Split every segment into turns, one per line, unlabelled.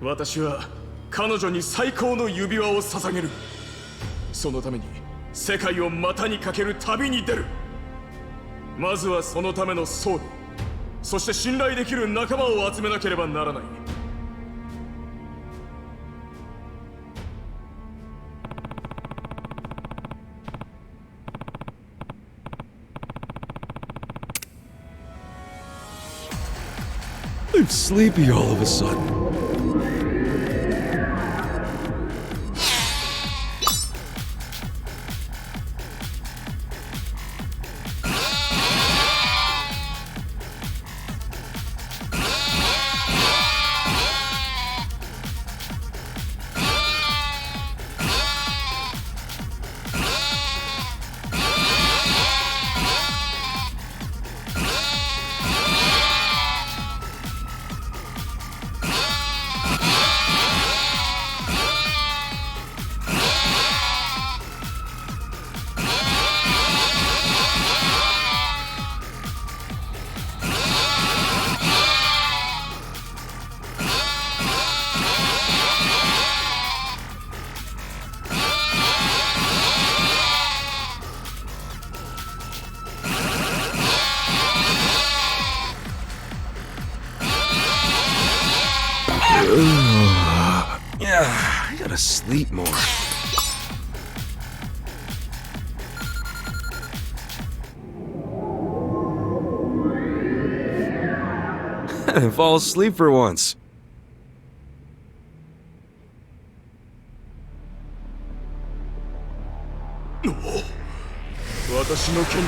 私は彼女に最高の指輪を捧げる。そのために世界を股にかける旅に出る。まずはそのためのソウル、そして信頼できる仲間を集めなければならない。
I'm sleepy all of a sudden. Yeah, I gotta sleep more. Fall asleep for once.
私の剣に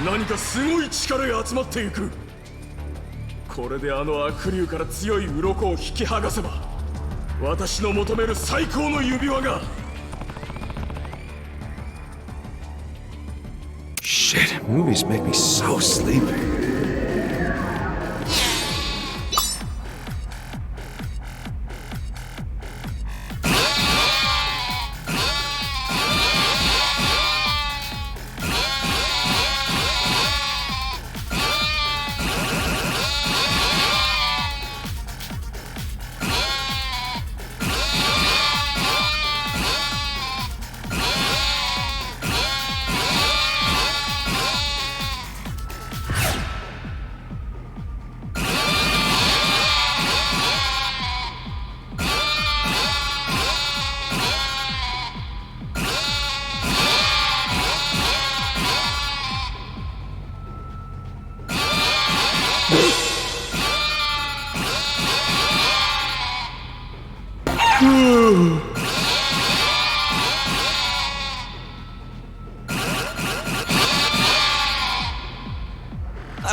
何かすごい力が集まっていく。これであの悪竜から強い鱗を引き剥がせば、私の求める最高の指輪が。
Shit, movies make me so sleepy.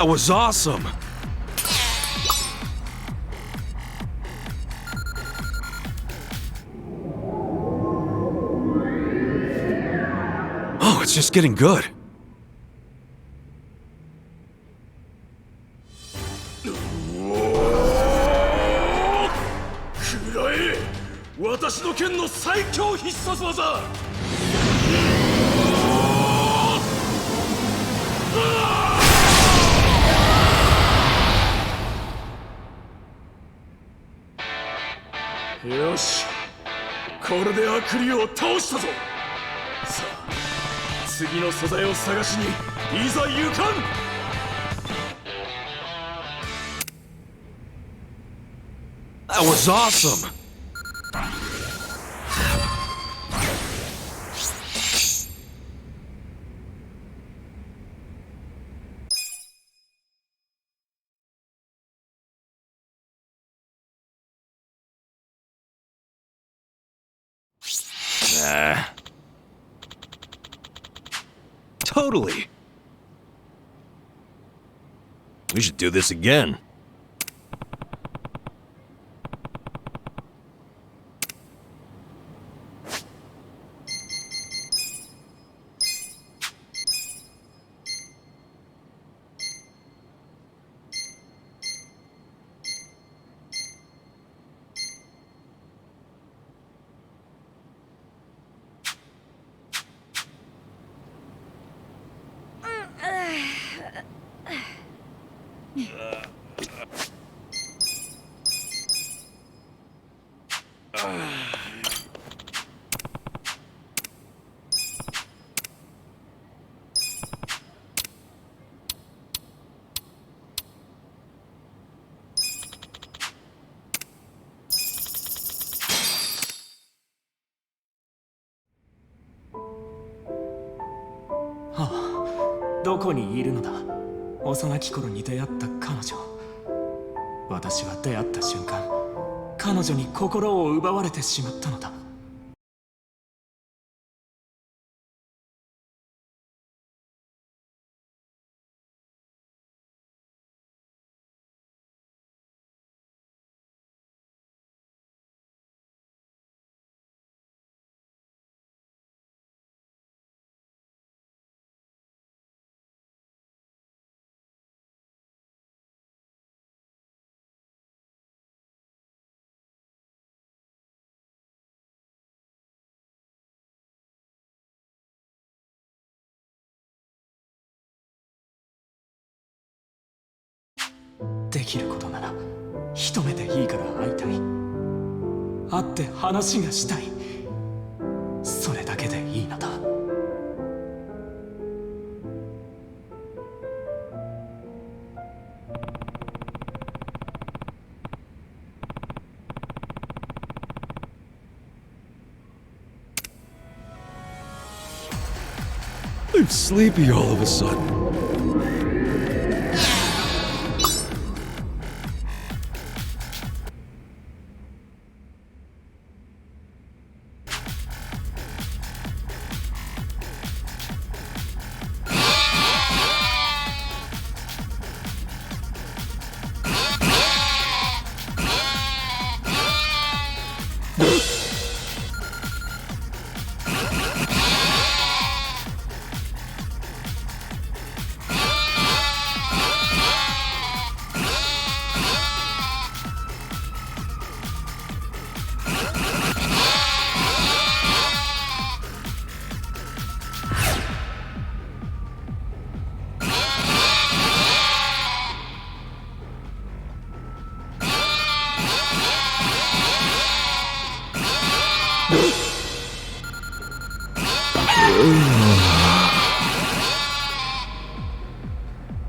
That was awesome! Oh, it's just getting good.
くらえ！私の剣の最強必殺技！よし、これで悪竜を倒したぞ。さあ、次の素材を探しにいざ行かん。
That was awesome! Totally. We should do this again.
どこにいるのだ。幼き頃に出会った彼女。私は出会った瞬間、彼女に心を奪われてしまったのだ。できることなら一目でいいから会いたい。会って話がしたい。それだけでいいのだ。
I'm sleepy all of a sudden.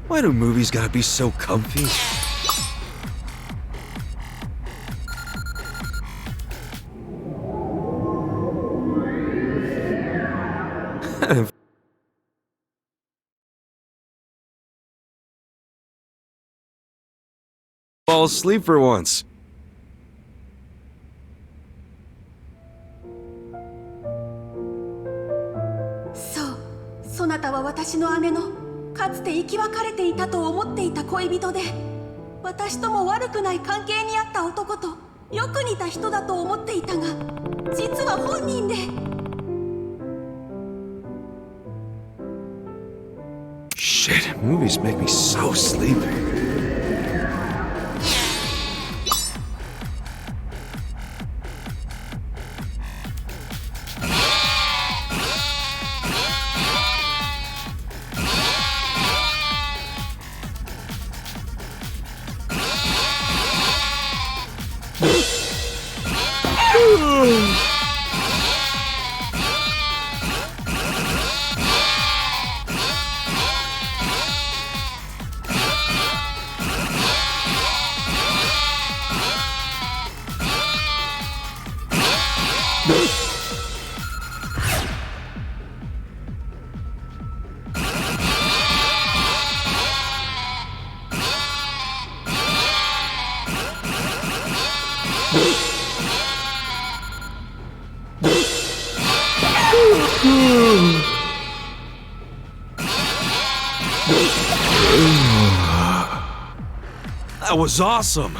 Why do movies gotta be so comfy? Fall asleep for once.
そなたは私の姉のかつて生き別れていたと思っていた恋人で、私とも悪くない関係にあった男とよく似た人だと思っていたが、実は本人で。
Shit, movies make me so sleepy. That was awesome!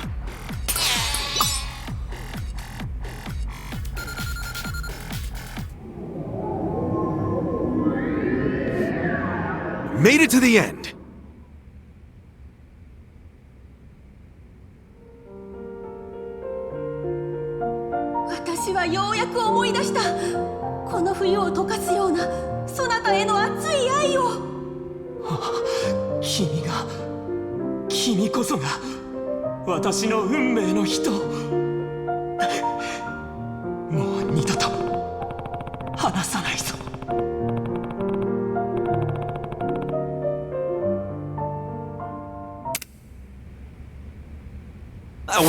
Made it to the end!
私はようやく思い出した。この冬を溶かすようなそなたへの熱い愛を。
君こそが私の運命の人。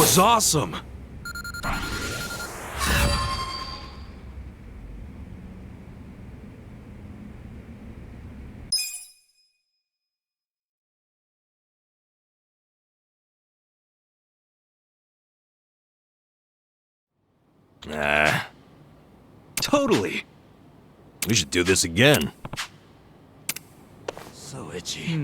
was awesome! Totally! We should do this again. So itchy.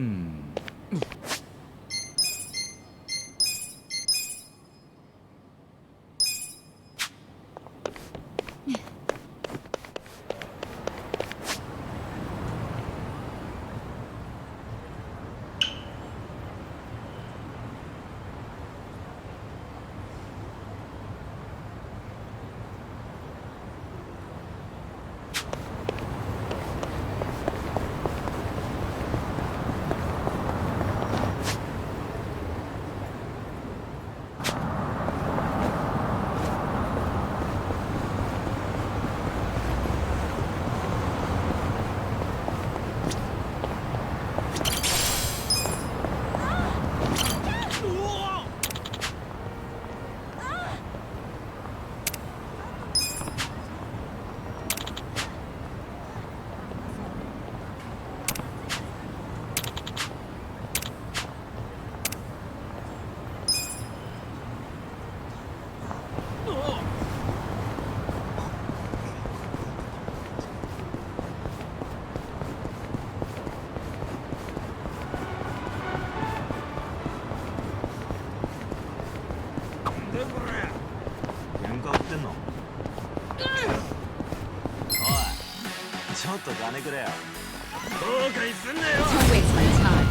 Don't waste my time.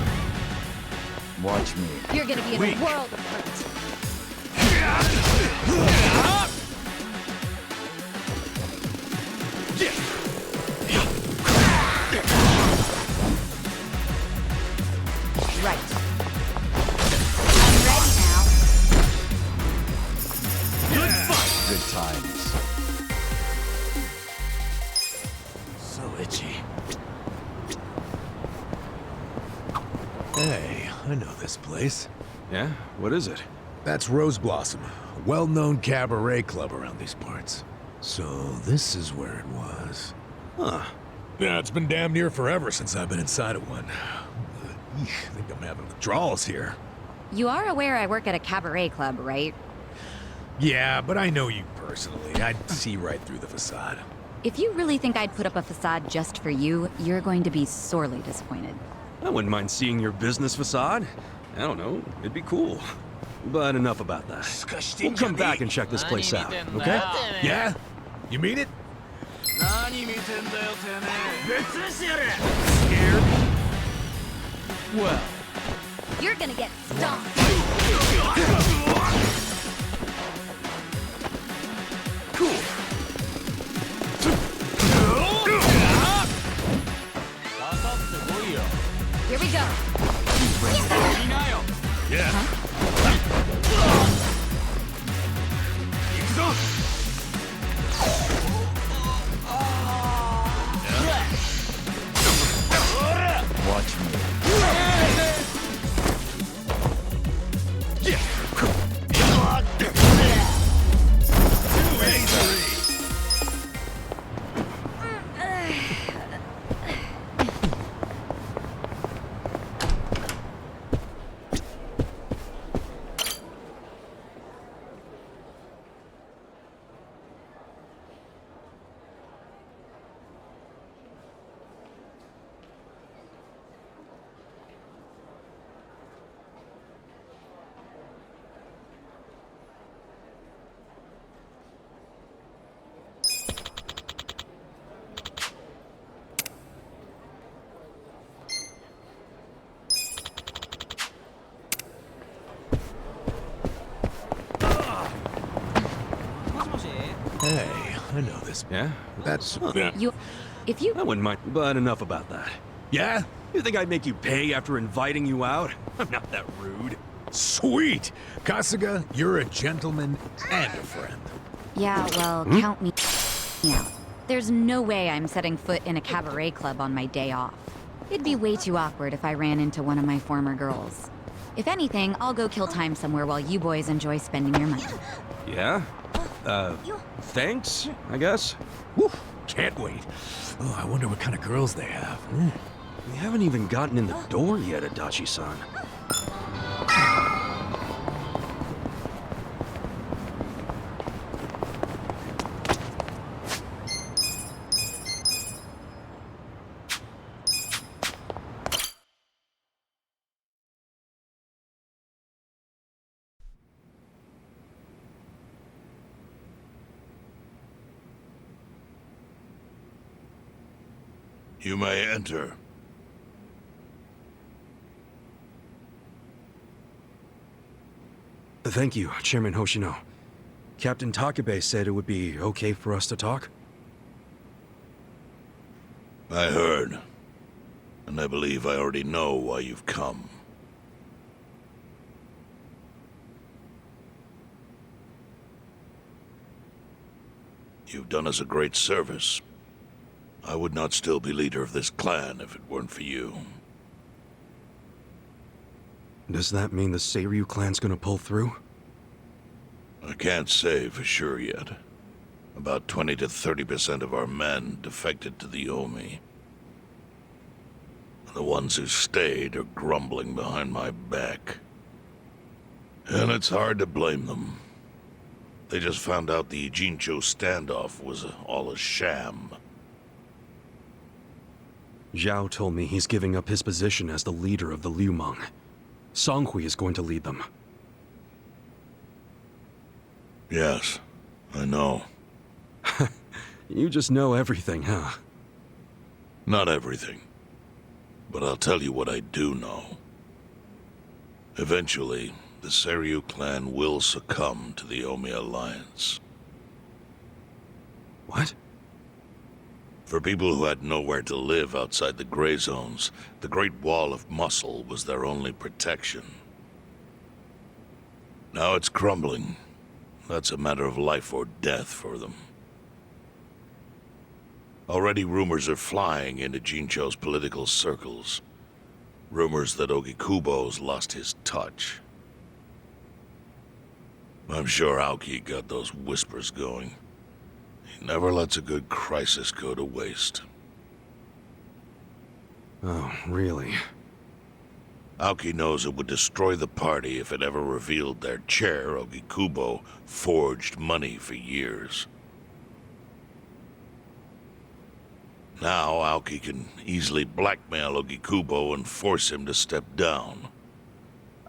Watch me.
You're gonna be in a world of hurt. Right. I'm ready now.
Good times.
So itchy. Hey, I know this place. Yeah? What is it?
That's Rose Blossom, a well-known cabaret club around these parts. So this is where it was.
Huh.
Yeah, it's been damn near forever since I've been inside of one. I think I'm having withdrawals here.
You are aware I work at a cabaret club, right?
Yeah, but I know you personally. I'd see right through the facade.
If you really think I'd put up a facade just for you, you're going to be sorely disappointed.
I wouldn't mind seeing your business facade. I don't know, it'd be cool. But enough about that. We'll come back and check this place out, okay?
Yeah? You mean it?
Scared?
Well,
You're gonna get stomped.
Cool.
Here we go.
Yeah.
watch me.
Hey, I know this.
Yeah?
That's...
If you
I wouldn't mind, but enough about that.
Yeah?
You think I'd make you pay after inviting you out? I'm not that rude.
Sweet! Kasuga, you're a gentleman and a friend.
Yeah, well, count me out. There's no way I'm setting foot in a cabaret club on my day off. It'd be way too awkward if I ran into one of my former girls. If anything, I'll go kill time somewhere while you boys enjoy spending your money.
Yeah? Thanks, I guess?
Woo, can't wait. Oh, I wonder what kind of girls they have. Mm.
We haven't even gotten in the door yet, Adachi-san.
You may enter.
Thank you, Chairman Hoshino. Captain Takabe said it would be okay for us to talk.
I heard. And I believe I already know why you've come. You've done us a great service. I would not still be leader of this clan if it weren't for you.
Does that mean the Seiryu clan's gonna pull through?
I can't say for sure yet. About 20 to 30% of our men defected to the Omi. The ones who stayed are grumbling behind my back. And it's hard to blame them. They just found out the Jincho standoff was all a sham.
Zhao told me he's giving up his position as the leader of the Liumang. Songhui is going to lead them.
Yes, I know.
You just know everything, huh?
Not everything. But I'll tell you what I do know. Eventually, the Seiryu clan will succumb to the Omi Alliance.
What?
For people who had nowhere to live outside the gray zones, the Great Wall of Muscle was their only protection. Now it's crumbling. That's a matter of life or death for them. Already rumors are flying into Jincho's political circles. Rumors that Ogikubo's lost his touch. I'm sure Aoki got those whispers going. He never lets a good crisis go to waste.
Oh, really?
Aoki knows it would destroy the party if it ever revealed their chair, Ogikubo, forged money for years. Now, Aoki can easily blackmail Ogikubo and force him to step down.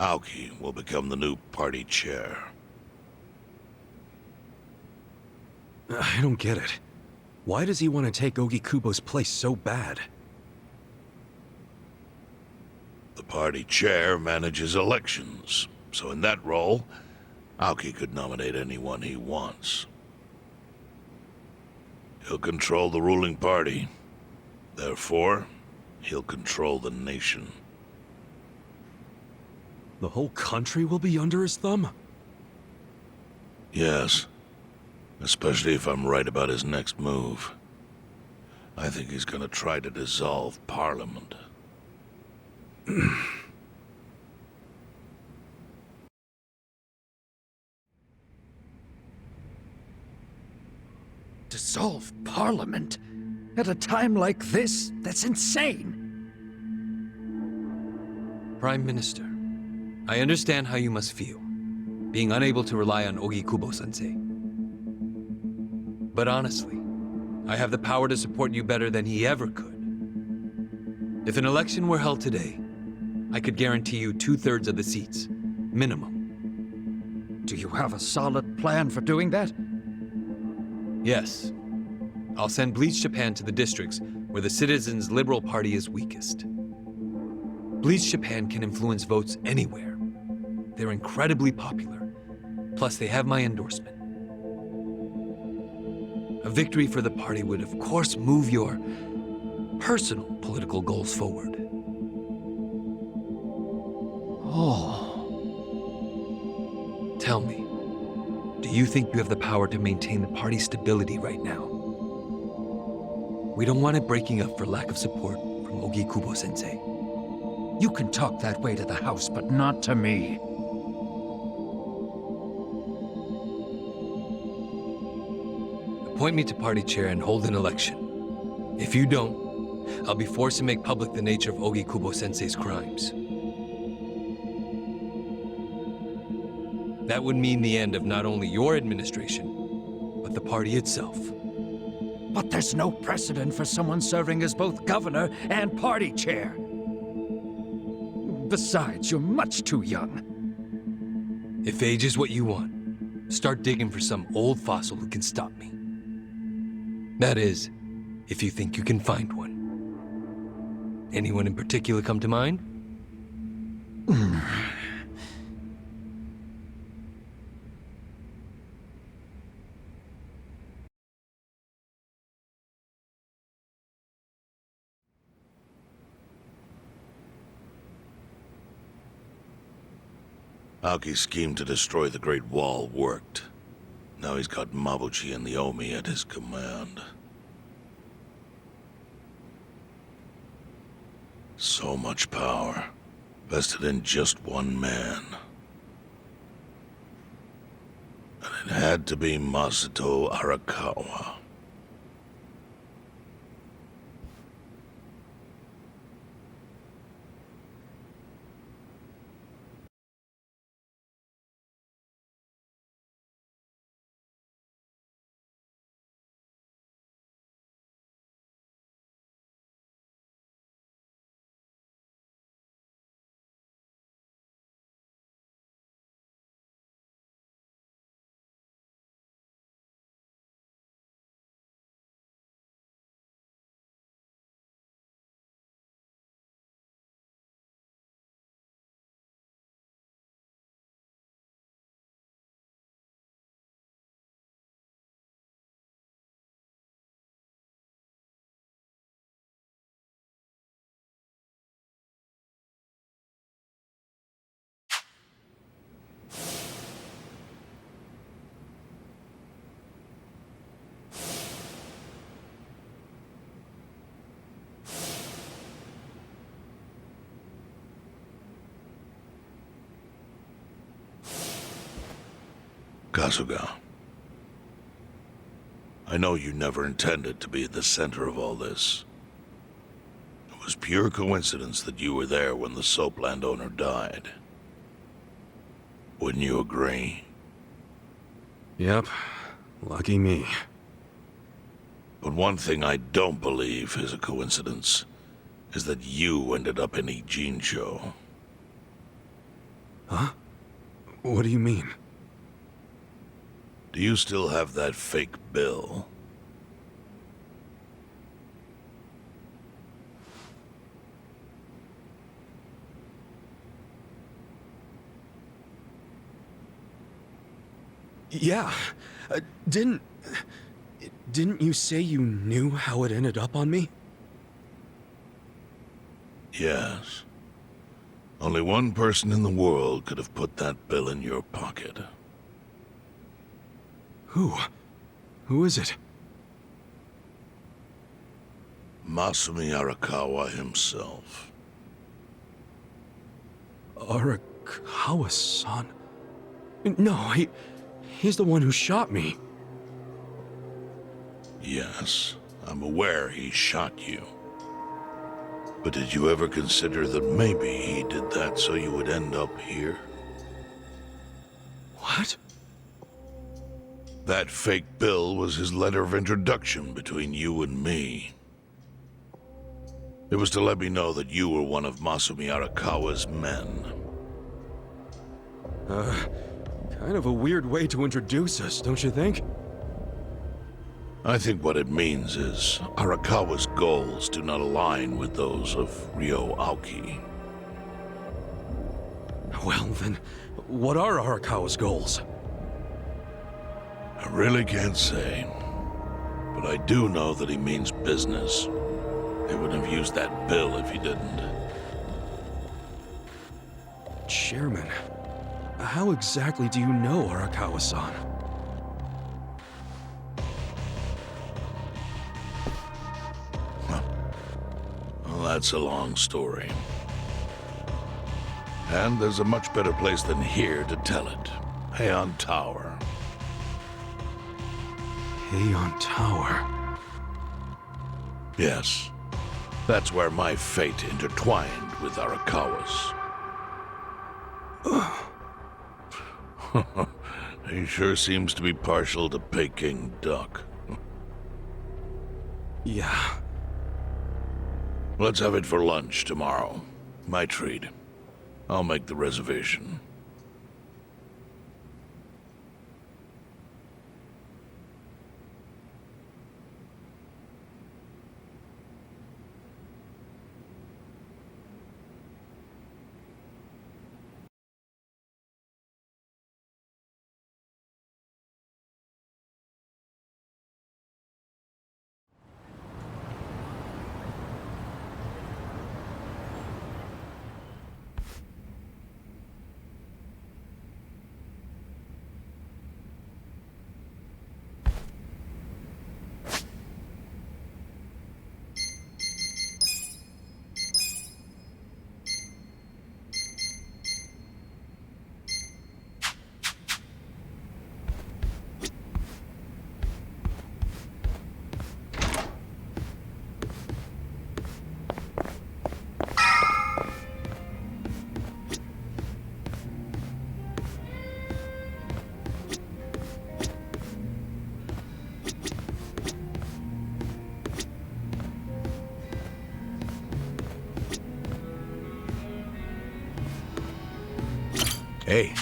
Aoki will become the new party chair.
I don't get it. Why does he want to take Ogikubo's place so bad?
The party chair manages elections, so in that role, Aoki could nominate anyone he wants. He'll control the ruling party. Therefore, he'll control the nation.
The whole country will be under his thumb?
Yes. Especially if I'm right about his next move. I think he's gonna try to dissolve Parliament.
Dissolve Parliament? At a time like this? That's insane!
Prime Minister, I understand how you must feel, being unable to rely on Ogikubo-sensei. But honestly, I have the power to support you better than he ever could. If an election were held today, I could guarantee you 2/3 of the seats, minimum.
Do you have a solid plan for doing that?
Yes. I'll send Bleach Japan to the districts where the Citizens' Liberal Party is weakest. Bleach Japan can influence votes anywhere. They're incredibly popular. Plus, they have my endorsement. A victory for the party would, of course, move your personal political goals forward.
Oh.
Tell me, do you think you have the power to maintain the party's stability right now? We don't want it breaking up for lack of support from Ogikubo-sensei.
You can talk that way to the house, but not to me.
Appoint me to party chair and hold an election. If you don't, I'll be forced to make public the nature of Ogi Kubo-sensei's crimes. That would mean the end of not only your administration, but the party itself.
But there's no precedent for someone serving as both governor and party chair. Besides, you're much too young.
If age is what you want, start digging for some old fossil who can stop me. That is, if you think you can find one. Anyone in particular come to mind?
Aoki's scheme to destroy the Great Wall worked. Now he's got Mabuchi and the Omi at his command. So much power, vested in just one man. And it had to be Masato Arakawa. Kasuga, I know you never intended to be at the center of all this. It was pure coincidence that you were there when the soap landowner died. Wouldn't you agree?
Yep. Lucky me.
But one thing I don't believe is a coincidence is that you ended up in Ijincho.
Huh? What do you mean?
Do you still have that fake bill?
Yeah. Didn't you say you knew how it ended up on me?
Yes. Only one person in the world could have put that bill in your pocket.
Who? Who is it?
Masumi Arakawa himself.
Arakawa-san? No, he's the one who shot me.
Yes, I'm aware he shot you. But did you ever consider that maybe he did that so you would end up here?
What?
That fake bill was his letter of introduction between you and me. It was to let me know that you were one of Masumi Arakawa's men.
Kind of a weird way to introduce us, don't you think?
I think what it means is Arakawa's goals do not align with those of Ryo Aoki.
Well, then, what are Arakawa's goals?
I really can't say. But I do know that he means business. He wouldn't have used that bill if he didn't.
Chairman, how exactly do you know Arakawa-san?
Well, that's a long story. And there's a much better place than here to tell it. Heian Tower.
Heian Tower.
Yes. That's where my fate intertwined with Arakawa's. He sure seems to be partial to Peking duck.
Yeah.
Let's have it for lunch tomorrow. My treat. I'll make the reservation.
Hey.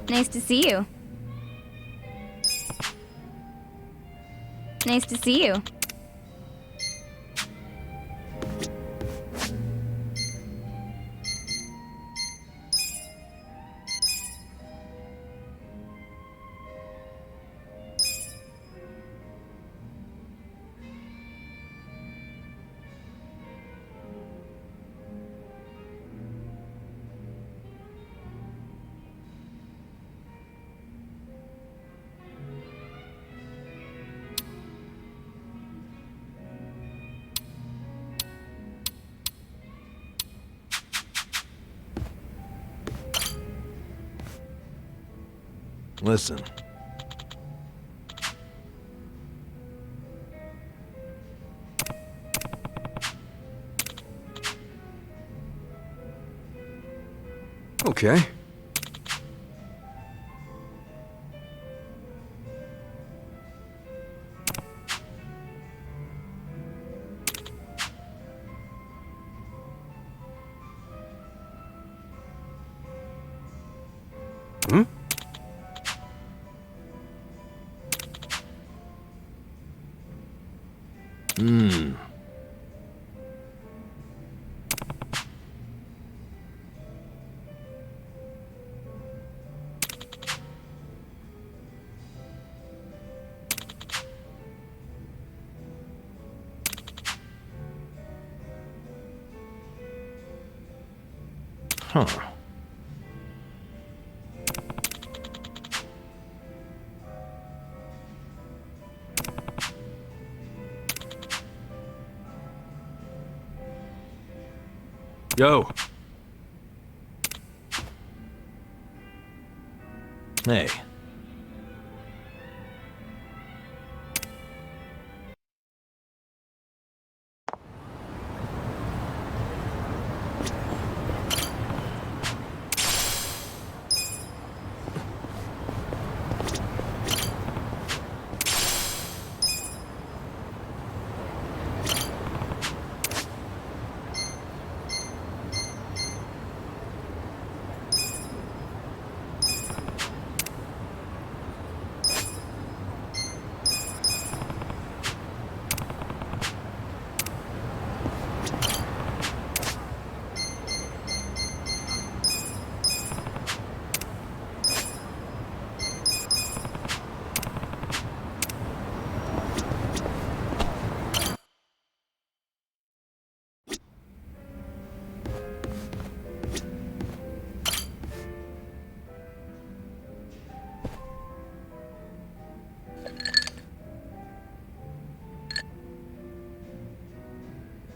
Nice to see you. Nice to see you.
Listen.
Okay. Hmm?
Huh.
Yo.
Hey.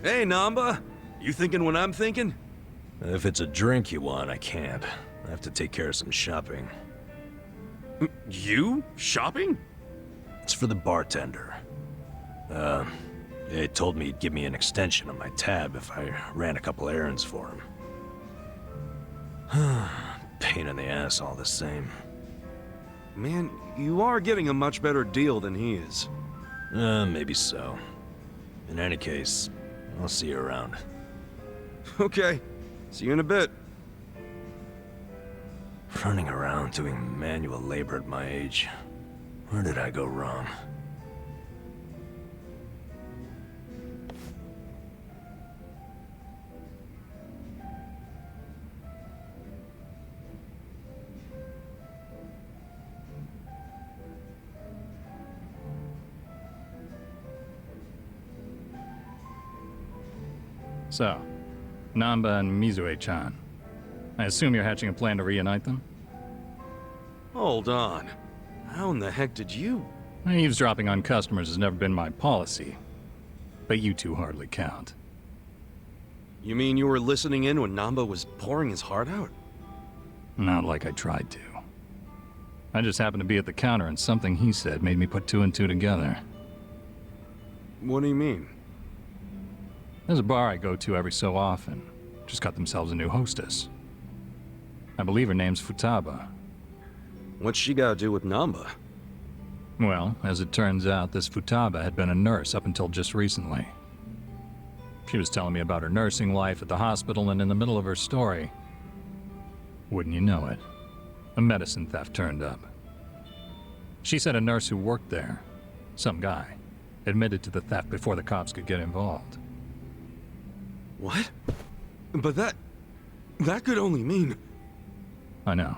Hey, Namba. You thinking what I'm thinking?
If it's a drink you want, I can't. I have to take care of some shopping.
You? Shopping?
It's for the bartender. He told me he'd give me an extension on my tab if I ran a couple errands for him. Pain in the ass all the same.
Man, you are getting a much better deal than he is.
Maybe so. In any case, I'll see you around.
Okay. See you in a bit.
Running around doing manual labor at my age. Where did I go wrong?
So, Namba and Mizue-chan. I assume you're hatching a plan to reunite them?
Hold on. How in the heck did you...
Eavesdropping on customers has never been my policy. But you two hardly count.
You mean you were listening in when Namba was pouring his heart out?
Not like I tried to. I just happened to be at the counter and something he said made me put two and two together.
What do you mean?
There's a bar I go to every so often. Just got themselves a new hostess. I believe her name's Futaba.
What's she got to do with Namba?
Well, as it turns out, this Futaba had been a nurse up until just recently. She was telling me about her nursing life at the hospital, and in the middle of her story, wouldn't you know it, a medicine theft turned up. She said a nurse who worked there, some guy, admitted to the theft before the cops could get involved.
What? But that could only mean...
I know.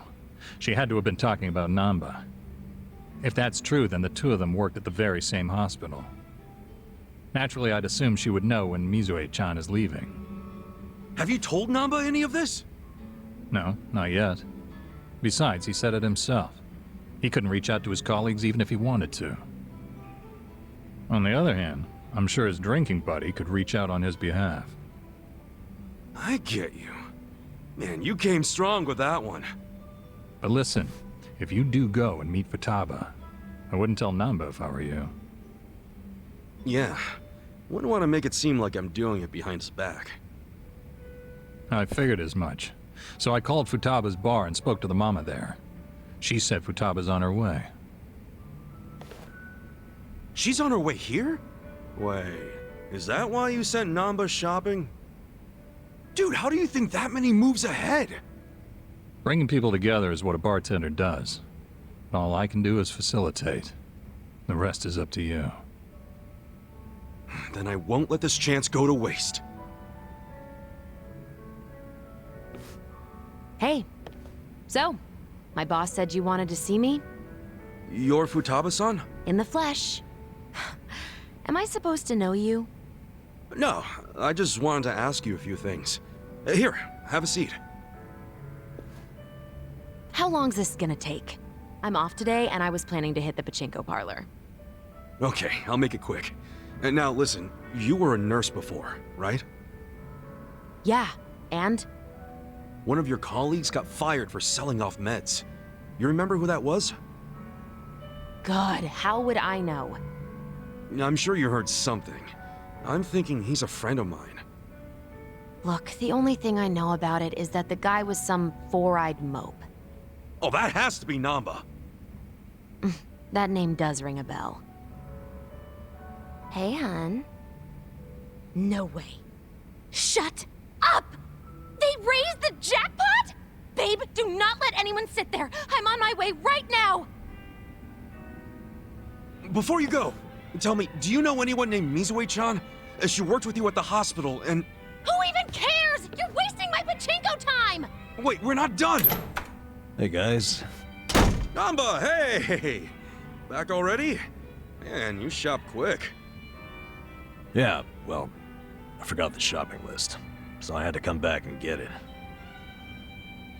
She had to have been talking about Namba. If that's true, then the two of them worked at the very same hospital. Naturally, I'd assume she would know when Mizue-chan is leaving.
Have you told Namba any of this?
No, not yet. Besides, he said it himself. He couldn't reach out to his colleagues even if he wanted to. On the other hand, I'm sure his drinking buddy could reach out on his behalf.
I get you. Man, you came strong with that one.
But listen, if you do go and meet Futaba, I wouldn't tell Namba if I were you.
Yeah. Wouldn't want to make it seem like I'm doing it behind his back.
I figured as much. So I called Futaba's bar and spoke to the mama there. She said Futaba's on her way.
She's on her way here? Wait, is that why you sent Namba shopping? Dude, how do you think that many moves ahead?
Bringing people together is what a bartender does. All I can do is facilitate. The rest is up to you.
Then I won't let this chance go to waste.
Hey. So, my boss said you wanted to see me?
You're Futaba-san?
In the flesh. Am I supposed to know you?
No, I just wanted to ask you a few things. Here, have a seat.
How long's this gonna take? I'm off today, and I was planning to hit the pachinko parlor.
Okay, I'll make it quick. And now listen, you were a nurse before, right?
Yeah, and?
One of your colleagues got fired for selling off meds. You remember who that was?
God, how would I know?
I'm sure you heard something. I'm thinking he's a friend of mine.
Look, the only thing I know about it is that the guy was some four-eyed mope.
Oh, that has to be Namba.
That name does ring a bell. Hey, hon. No way. Shut up! They raised the jackpot?! Babe, do not let anyone sit there! I'm on my way right now!
Before you go, tell me, do you know anyone named Mizue-chan? She worked with you at the hospital, and...
Who even cares?! You're wasting my pachinko time!
Wait, we're not done!
Hey, guys.
Namba, hey! Back already? Man, you shop quick.
Yeah, well, I forgot the shopping list, so I had to come back and get it.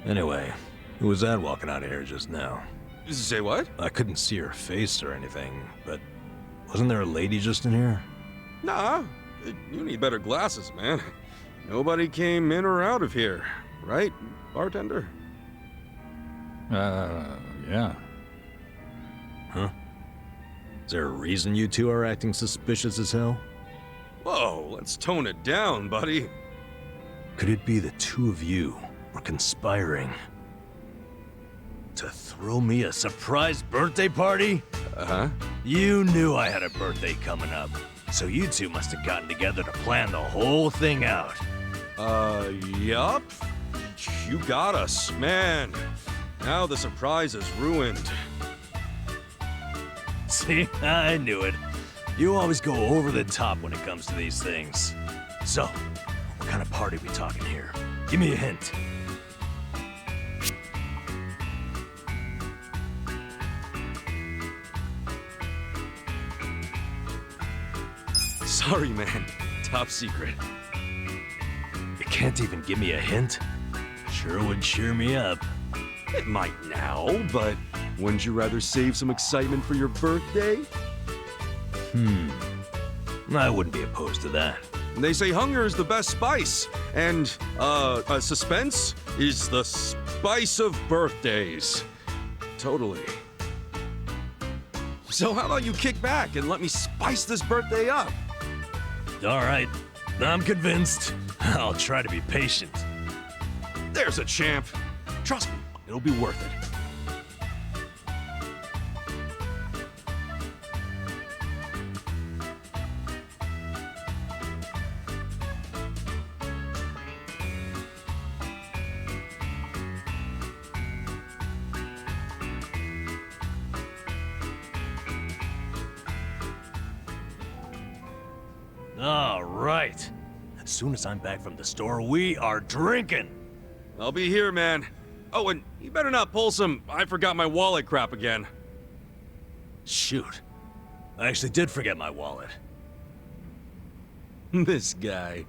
Anyway, who was that walking out of here just now?
Say what?
I couldn't see her face or anything, but wasn't there a lady just in here?
Nah, You need better glasses, man. Nobody came in or out of here, right, bartender?
Yeah.
Huh? Is there a reason you two are acting suspicious as hell?
Whoa, let's tone it down, buddy.
Could it be the two of you were conspiring to throw me a surprise birthday party?
Uh-huh.
You knew I had a birthday coming up, so you two must have gotten together to plan the whole thing out.
Yup. You got us, man. Now the surprise is ruined.
See, I knew it. You always go over the top when it comes to these things. So, what kind of party we talking here? Give me a hint.
Sorry, man. Top secret.
You can't even give me a hint? Sure would cheer me up.
It might now, but wouldn't you rather save some excitement for your birthday?
I wouldn't be opposed to that.
They say hunger is the best spice, and, suspense is the spice of birthdays. Totally. So how about you kick back and let me spice this birthday up?
All right, I'm convinced. I'll try to be patient.
There's a champ. Trust me, it'll be worth it.
All right. As soon as I'm back from the store, we are drinking.
I'll be here, man. Oh, and you better not pull some I forgot my wallet crap again.
Shoot. I actually did forget my wallet.
This guy.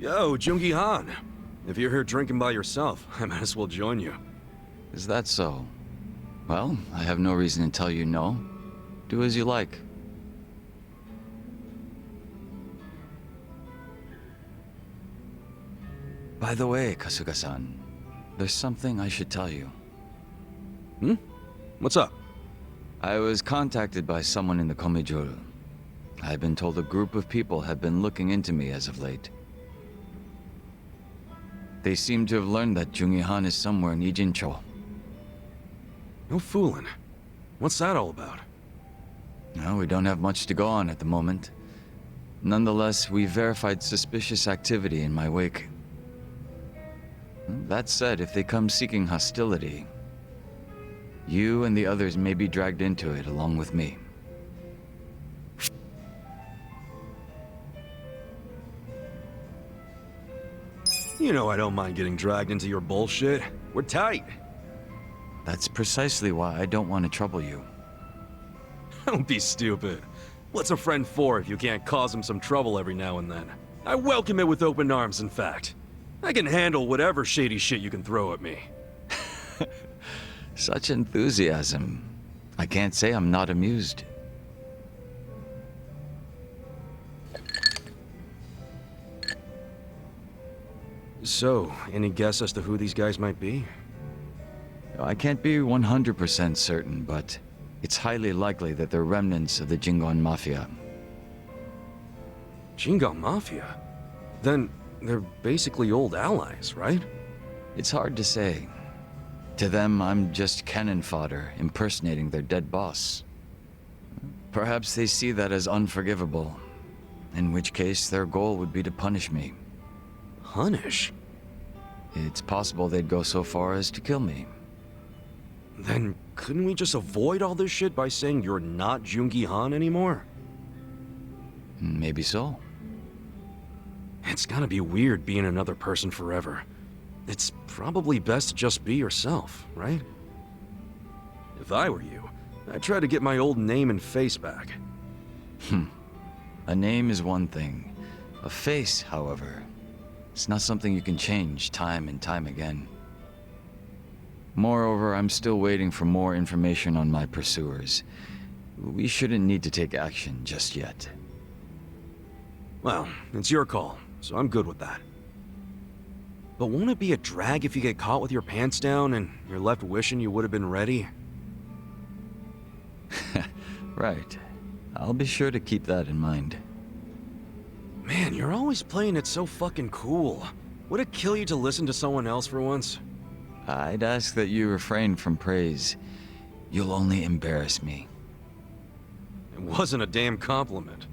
Yo, Jungi Han. If you're here drinking by yourself, I might as well join you.
Is that so? Well, I have no reason to tell you no. Do as you like. By the way, Kasuga-san, there's something I should tell you.
Hmm? What's up?
I was contacted by someone in the Komijoro. I've been told a group of people have been looking into me as of late. They seem to have learned that Jungi Han is somewhere in Ijincho.
No fooling. What's that all about?
No, we don't have much to go on at the moment. Nonetheless, we verified suspicious activity in my wake. That said, if they come seeking hostility, you and the others may be dragged into it along with me.
You know I don't mind getting dragged into your bullshit. We're tight.
That's precisely why I don't want to trouble you.
Don't be stupid. What's a friend for if you can't cause him some trouble every now and then? I welcome it with open arms, in fact. I can handle whatever shady shit you can throw at me.
Such enthusiasm. I can't say I'm not amused.
So, any guess as to who these guys might be?
I can't be 100% certain, but it's highly likely that they're remnants of the Jingon Mafia.
Jingon Mafia? Then they're basically old allies, right?
It's hard to say. To them, I'm just cannon fodder, impersonating their dead boss. Perhaps they see that as unforgivable, in which case their goal would be to punish me.
Punish?
It's possible they'd go so far as to kill me.
Then couldn't we just avoid all this shit by saying you're not Jungi Han anymore?
Maybe so.
It's gotta be weird being another person forever. It's probably best to just be yourself, right? If I were you, I'd try to get my old name and face back.
A name is one thing. A face, however, it's not something you can change time and time again. Moreover, I'm still waiting for more information on my pursuers. We shouldn't need to take action just yet.
Well, it's your call, so I'm good with that. But won't it be a drag if you get caught with your pants down and you're left wishing you would have been ready?
Right. I'll be sure to keep that in mind.
Man, you're always playing it so fucking cool. Would it kill you to listen to someone else for once?
I'd ask that you refrain from praise. You'll only embarrass me.
It wasn't a damn compliment.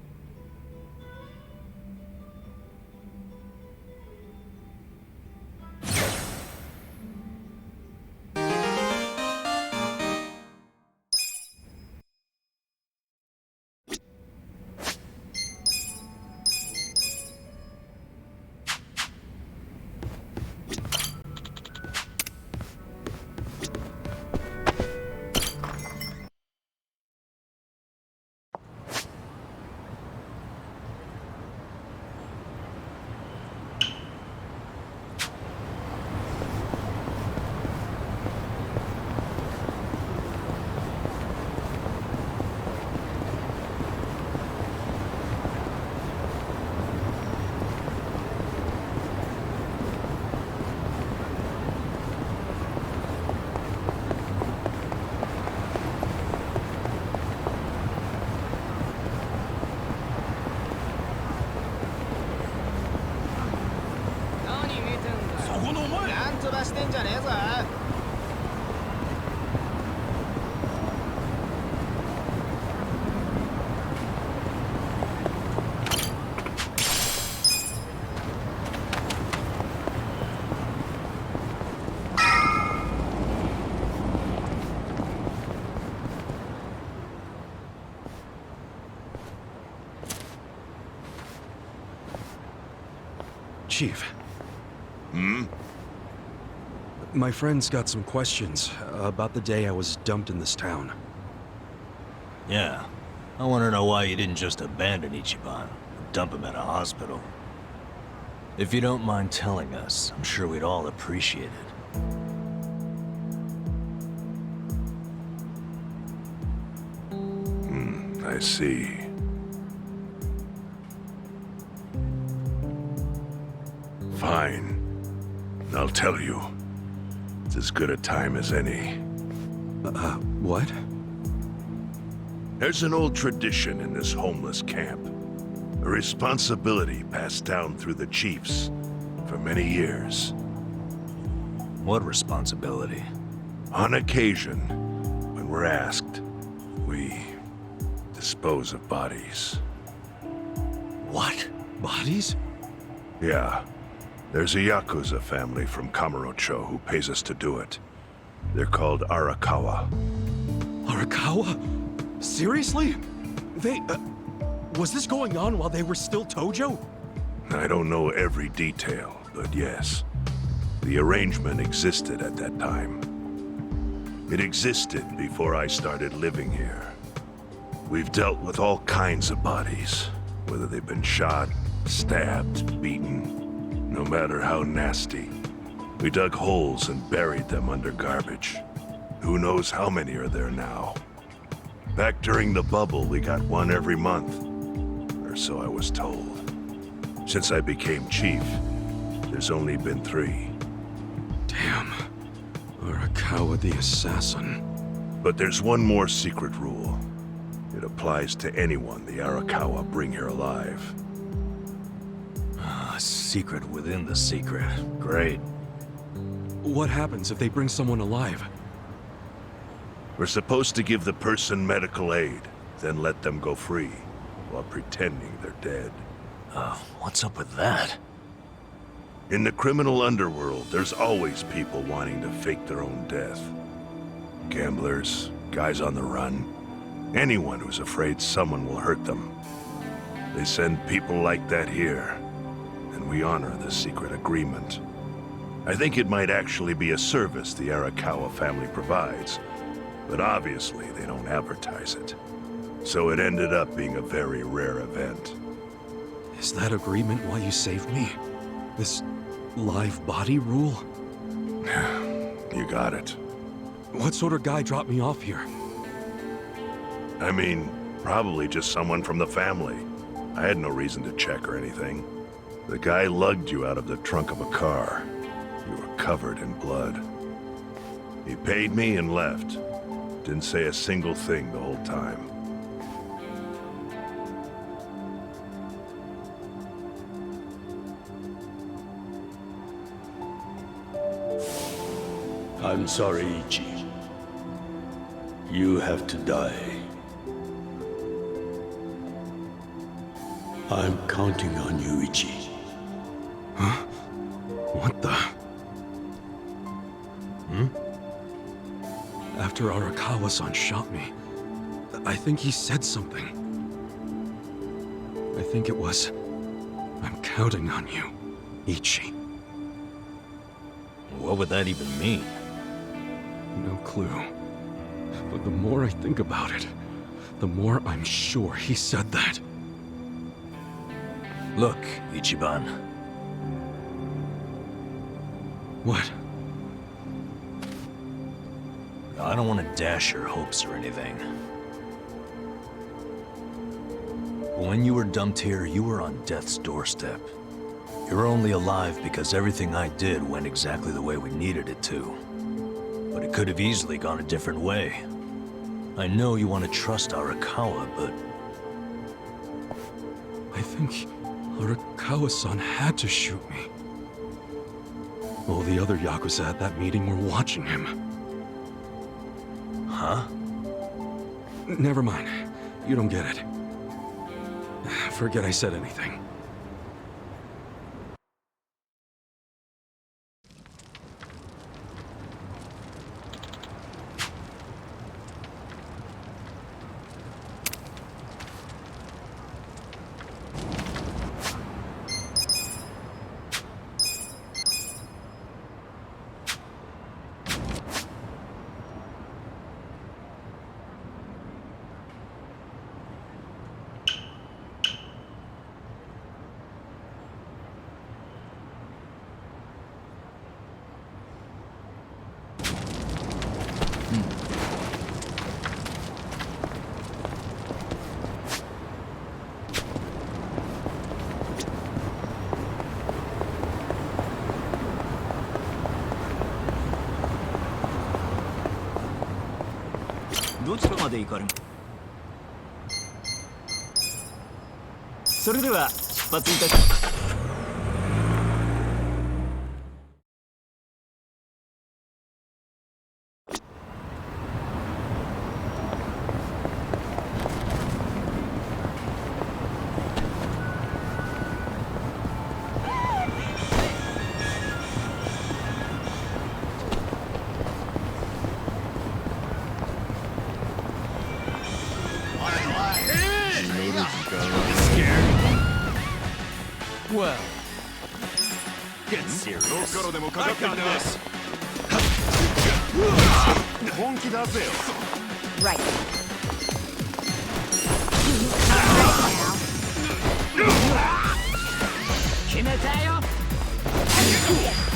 Chief. My friend's got some questions about the day I was dumped in this town.
Yeah. I want to know why you didn't just abandon Ichiban and dump him at a hospital. If you don't mind telling us, I'm sure we'd all appreciate it.
I see. Fine. I'll tell you. It's as good a time as any.
What?
There's an old tradition in this homeless camp. A responsibility passed down through the chiefs for many years.
What responsibility?
On occasion, when we're asked, we dispose of bodies.
What?
Bodies?
Yeah. There's a Yakuza family from Kamurocho who pays us to do it. They're called Arakawa.
Arakawa? Seriously? They, was this going on while they were still Tojo?
I don't know every detail, but yes. The arrangement existed at that time. It existed before I started living here. We've dealt with all kinds of bodies, whether they've been shot, stabbed, beaten, no matter how nasty. We dug holes and buried them under garbage. Who knows how many are there now? Back during the bubble, we got one every month, or so I was told. Since I became chief, there's only been 3.
Damn. Arakawa the assassin.
But there's one more secret rule. It applies to anyone the Arakawa bring here alive.
A secret within the secret. Great.
What happens if they bring someone alive?
We're supposed to give the person medical aid, then let them go free, while pretending they're dead.
What's up with that?
In the criminal underworld, there's always people wanting to fake their own death. Gamblers, guys on the run, anyone who's afraid someone will hurt them. They send people like that here, and we honor the secret agreement. I think it might actually be a service the Arakawa family provides, but obviously they don't advertise it. So it ended up being a very rare event.
Is that agreement why you saved me? This live body rule?
You got it.
What sort of guy dropped me off here?
I mean, probably just someone from the family. I had no reason to check or anything. The guy lugged you out of the trunk of a car. You were covered in blood. He paid me and left. Didn't say a single thing the whole time.
I'm sorry, Ichi. You have to die. I'm counting on you, Ichi.
Huh? What the? After Arakawa-san shot me, I think he said something. I think it was, I'm counting on you, Ichi.
What would that even mean?
No clue. But the more I think about it, the more I'm sure he said that.
Look, Ichiban.
What?
I don't want to dash your hopes or anything. But when you were dumped here, you were on death's doorstep. You're only alive because everything I did went exactly the way we needed it to. But it could have easily gone a different way. I know you want to trust Arakawa, but...
I think Arakawa-san had to shoot me. All the other Yakuza at that meeting were watching him.
Huh?
Never mind. You don't get it. Forget I said anything.
まで行かれん。それでは出発いたします。
Well, get serious. I got this.
Right.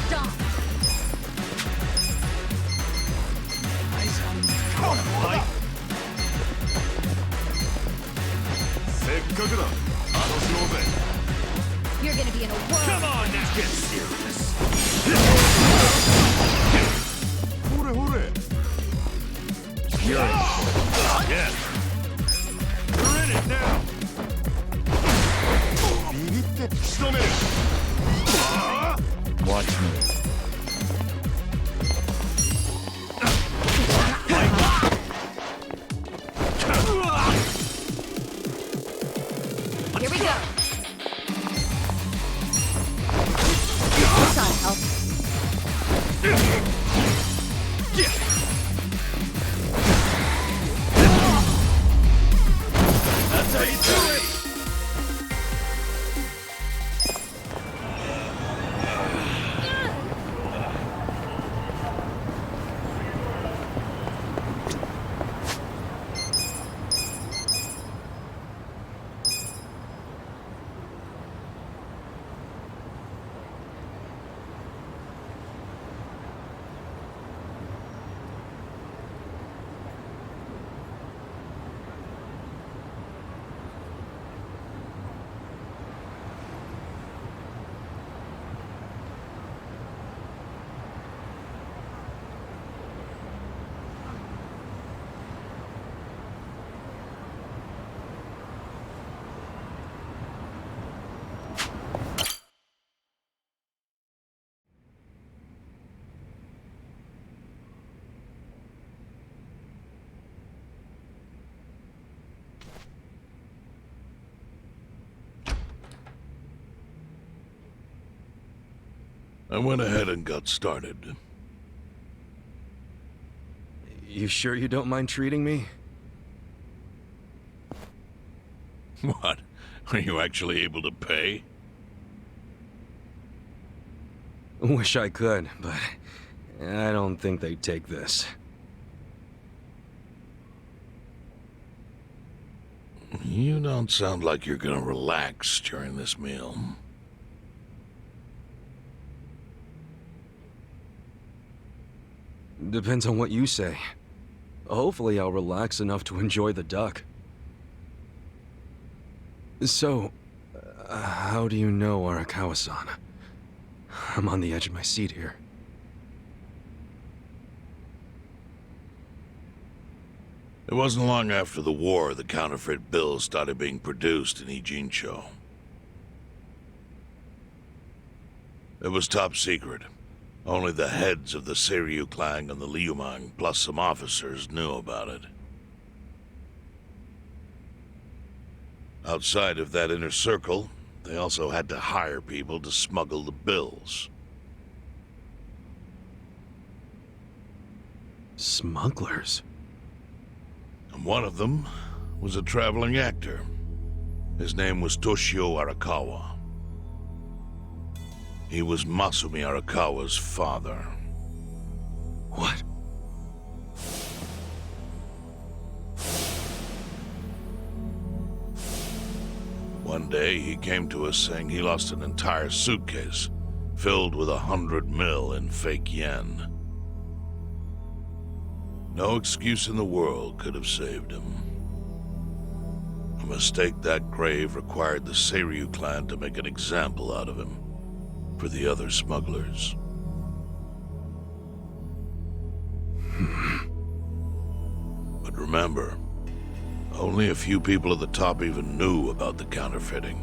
Stop.
せっかくだ。楽しもうぜ。
You're gonna be in a whirl.
Come on now. Get serious. ほれほれ。You're in. Yeah. You're in it now. ビビって仕留める。
Watch me.
Here we go. This ought to help.
That's how you do it.
I went ahead and got started.
You sure you don't mind treating me?
What? Are you actually able to pay?
Wish I could, but I don't think they'd take this.
You don't sound like you're gonna relax during this meal.
Depends on what you say. Hopefully I'll relax enough to enjoy the duck. So, how do you know Arakawa-san? I'm on the edge of my seat here.
It wasn't long after the war the counterfeit bills started being produced in Ijincho. It was top secret. Only the heads of the Seiryu clan and the Liumang, plus some officers, knew about it. Outside of that inner circle, they also had to hire people to smuggle the bills.
Smugglers?
And one of them was a traveling actor. His name was Toshio Arakawa. He was Masumi Arakawa's father.
What?
One day, he came to us saying he lost an entire suitcase filled with 100 mil in fake yen. No excuse in the world could have saved him. A mistake that grave required the Seiryu clan to make an example out of him for the other smugglers. But Remember, only a few people at the top even knew about the counterfeiting.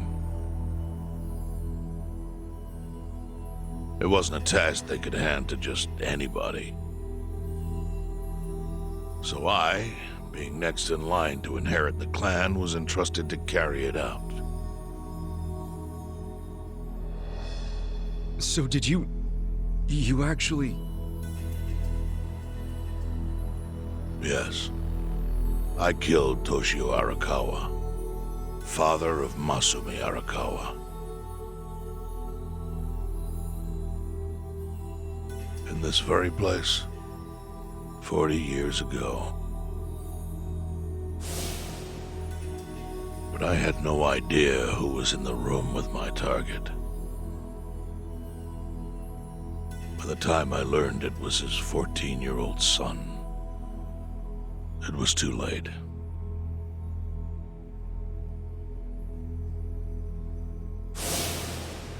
It wasn't a task they could hand to just anybody. So I, being next in line to inherit the clan, was entrusted to carry it out.
So did you actually...
Yes. I killed Toshio Arakawa, father of Masumi Arakawa. In this very place, 40 years ago. But I had no idea who was in the room with my target. By the time I learned it was his 14-year-old son, it was too late.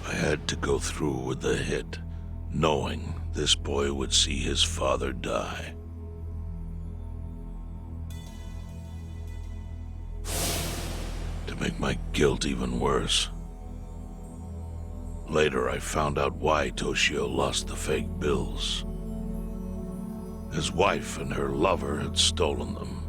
I had to go through with the hit, knowing this boy would see his father die. To make my guilt even worse, later I found out why Toshio lost the fake bills. His wife and her lover had stolen them.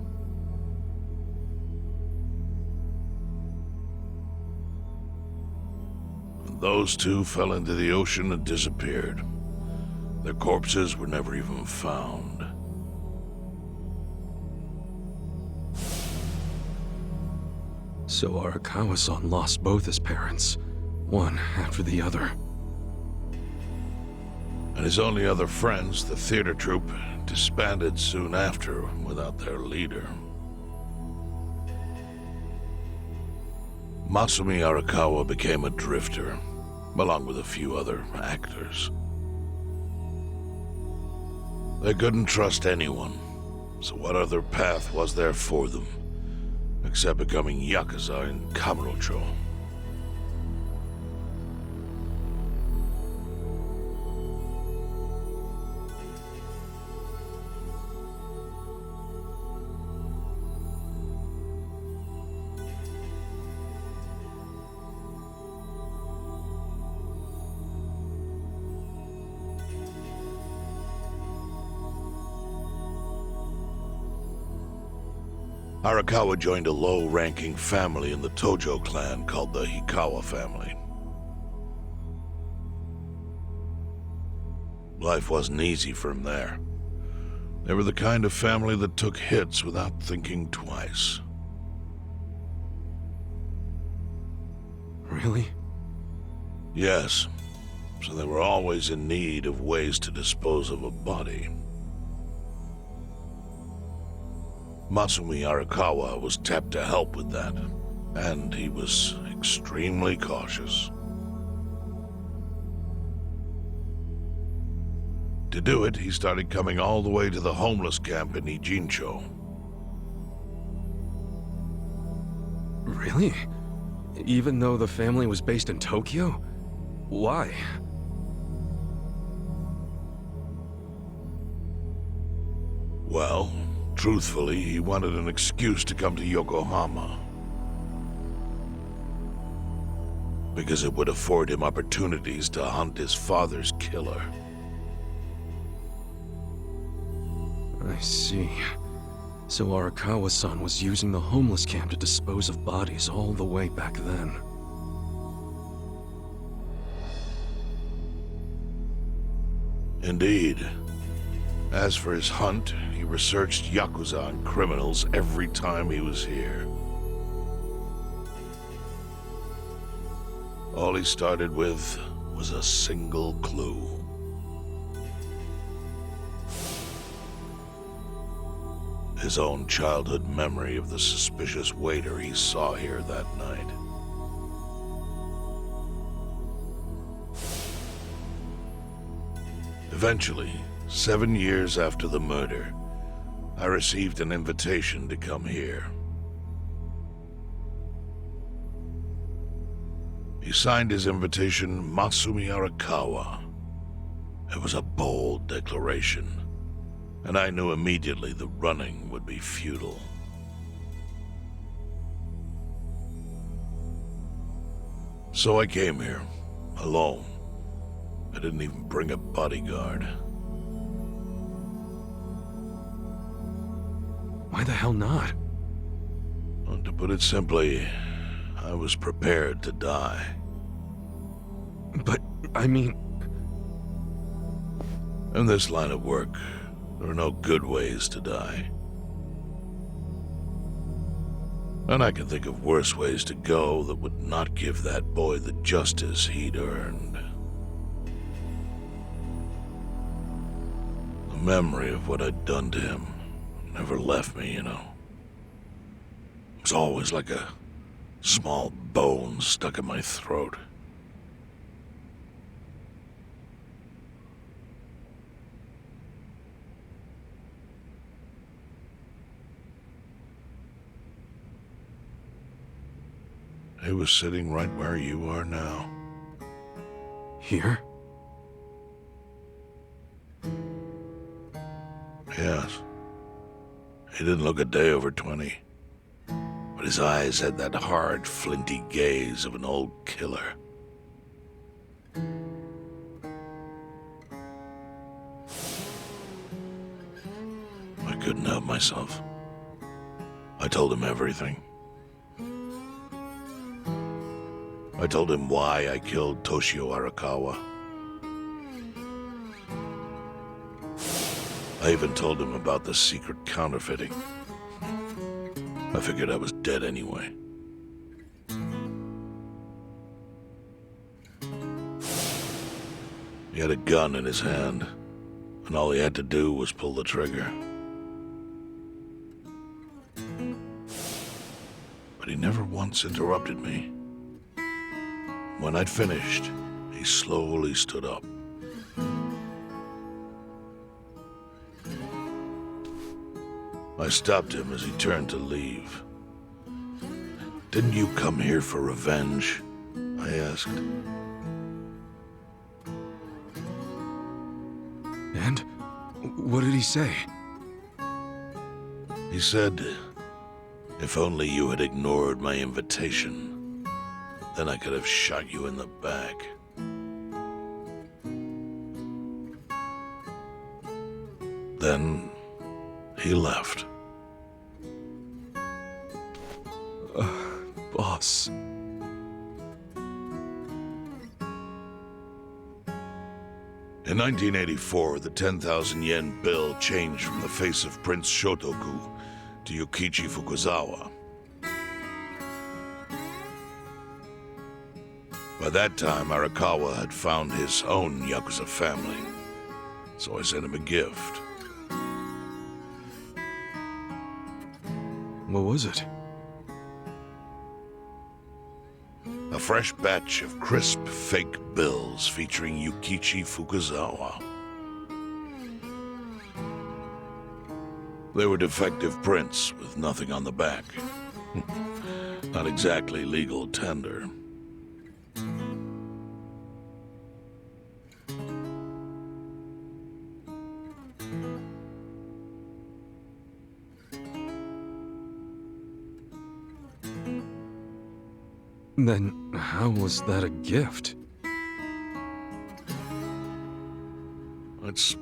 And those two fell into the ocean and disappeared. Their corpses were never even found.
So Arakawa-san lost both his parents, one after the other.
And his only other friends, the theater troupe, disbanded soon after without their leader. Masumi Arakawa became a drifter, along with a few other actors. They couldn't trust anyone, so what other path was there for them, except becoming Yakuza in Kamurocho? Arakawa joined a low-ranking family in the Tojo clan called the Hikawa family. Life wasn't easy for him there. They were the kind of family that took hits without thinking twice.
Really?
Yes. So they were always in need of ways to dispose of a body. Masumi Arakawa was tapped to help with that, and he was extremely cautious. To do it, he started coming all the way to the homeless camp in Ijincho.
Really? Even though the family was based in Tokyo? Why?
Well, truthfully, he wanted an excuse to come to Yokohama. Because it would afford him opportunities to hunt his father's killer.
I see. So Arakawa-san was using the homeless camp to dispose of bodies all the way back then.
Indeed. As for his hunt, he researched Yakuza and criminals every time he was here. All he started with was a single clue. His own childhood memory of the suspicious waiter he saw here that night. Eventually, 7 years after the murder, I received an invitation to come here. He signed his invitation Masumi Arakawa. It was a bold declaration, and I knew immediately the running would be futile. So I came here, alone. I didn't even bring a bodyguard.
Why the hell not?
Well, to put it simply, I was prepared to die.
But, I mean...
In this line of work, there are no good ways to die. And I can think of worse ways to go that would not give that boy the justice he'd earned. The memory of what I'd done to him never left me, you know. It was always like a small bone stuck in my throat. He was sitting right where you are now.
Here?
Yes. He didn't look a day over 20. But his eyes had that hard, flinty gaze of an old killer. I couldn't help myself. I told him everything. I told him why I killed Toshio Arakawa. I even told him about the secret counterfeiting. I figured I was dead anyway. He had a gun in his hand, and all he had to do was pull the trigger. But he never once interrupted me. When I'd finished, he slowly stood up. I stopped him as he turned to leave. "Didn't you come here for revenge?" I asked.
And? What did he say?
He said, "If only you had ignored my invitation, then I could have shot you in the back." Then he left.
Boss.
In 1984, the 10,000 yen bill changed from the face of Prince Shotoku to Yukichi Fukuzawa. By that time, Arakawa had found his own Yakuza family, so I sent him a gift.
What was it?
A fresh batch of crisp, fake bills featuring Yukichi Fukuzawa. They were defective prints with nothing on the back. Not exactly legal tender.
Then how was that a gift?
It's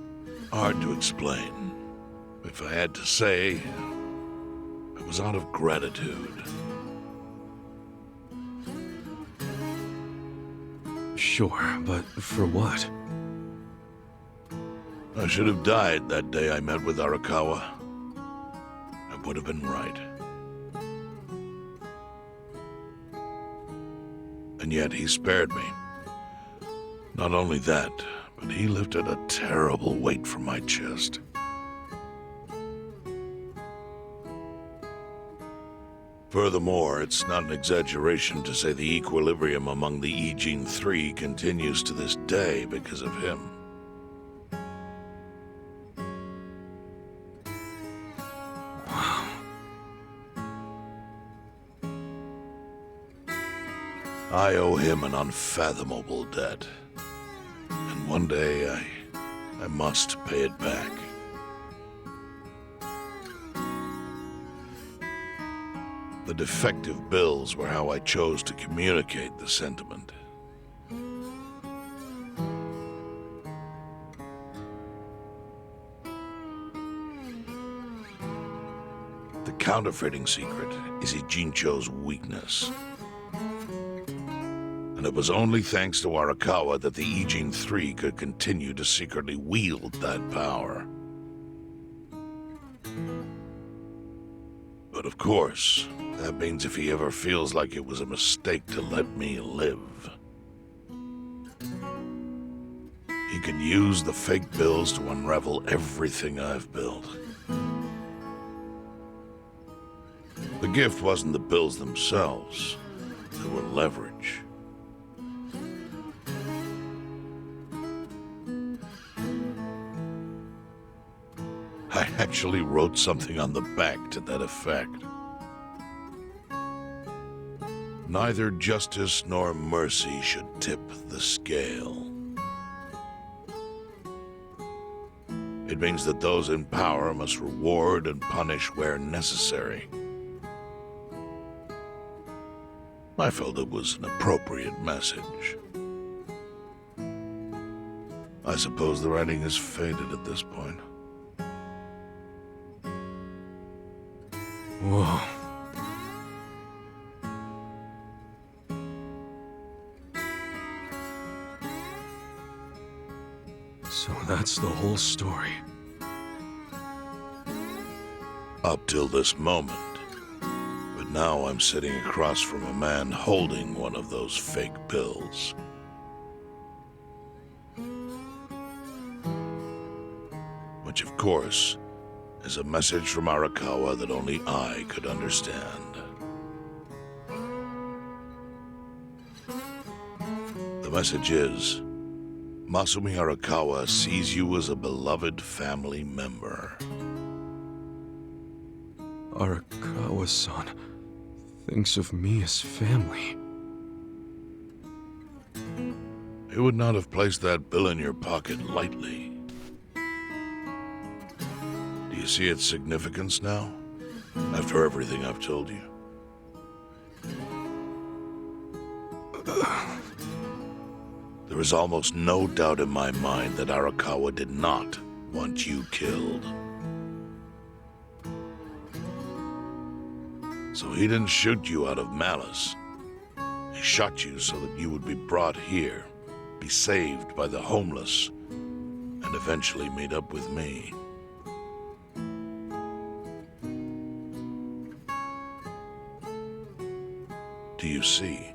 hard to explain. If I had to say, it was out of gratitude.
Sure, but for what?
I should have died that day I met with Arakawa. I would have been right. And yet he spared me. Not only that, but he lifted a terrible weight from my chest. Furthermore, it's not an exaggeration to say the equilibrium among the E-Gene 3 continues to this day because of him. I owe him an unfathomable debt. And one day I must pay it back. The defective bills were how I chose to communicate the sentiment. The counterfeiting secret is Ijincho's weakness. And it was only thanks to Arakawa that the Ijin 3 could continue to secretly wield that power. But of course, that means if he ever feels like it was a mistake to let me live, he can use the fake bills to unravel everything I've built. The gift wasn't the bills themselves, they were leverage. I actually wrote something on the back to that effect. Neither justice nor mercy should tip the scale. It means that those in power must reward and punish where necessary. I felt it was an appropriate message. I suppose the writing is faded at this point.
Whoa. So that's the whole story.
Up till this moment. But now I'm sitting across from a man holding one of those fake bills. Which, of course, is a message from Arakawa that only I could understand. The message is, Masumi Arakawa sees you as a beloved family member.
Arakawa-san thinks of me as family.
He would not have placed that bill in your pocket lightly. Do you see its significance now, after everything I've told you? There is almost no doubt in my mind that Arakawa did not want you killed. So he didn't shoot you out of malice. He shot you so that you would be brought here, be saved by the homeless, and eventually meet up with me. Do you see?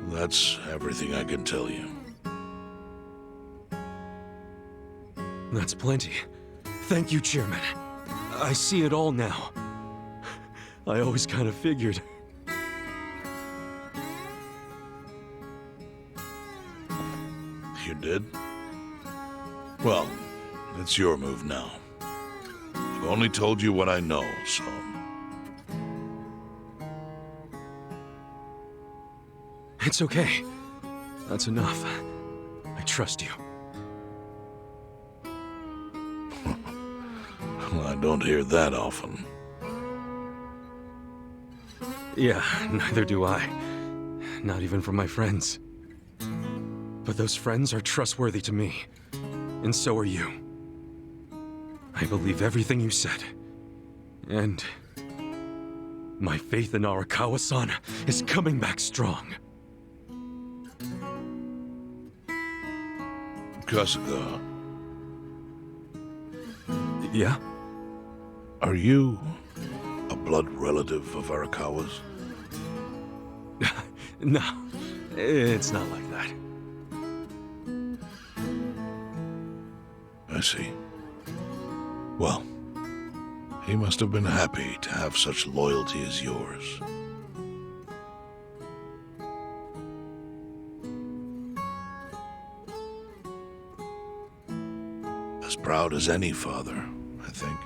That's everything I can tell you.
That's plenty. Thank you, Chairman. I see it all now. I always kind of figured.
You did? Well, it's your move now. I've only told you what I know, so...
It's okay. That's enough. I trust you.
Well, I don't hear that often.
Yeah, neither do I. Not even from my friends. But those friends are trustworthy to me. And so are you. I believe everything you said. And... my faith in Arakawa-san is coming back strong.
Kasuga,
Yeah?
are you a blood relative of Arakawa's?
No, it's not like that.
I see. Well, he must have been happy to have such loyalty as yours. As proud as any father, I think.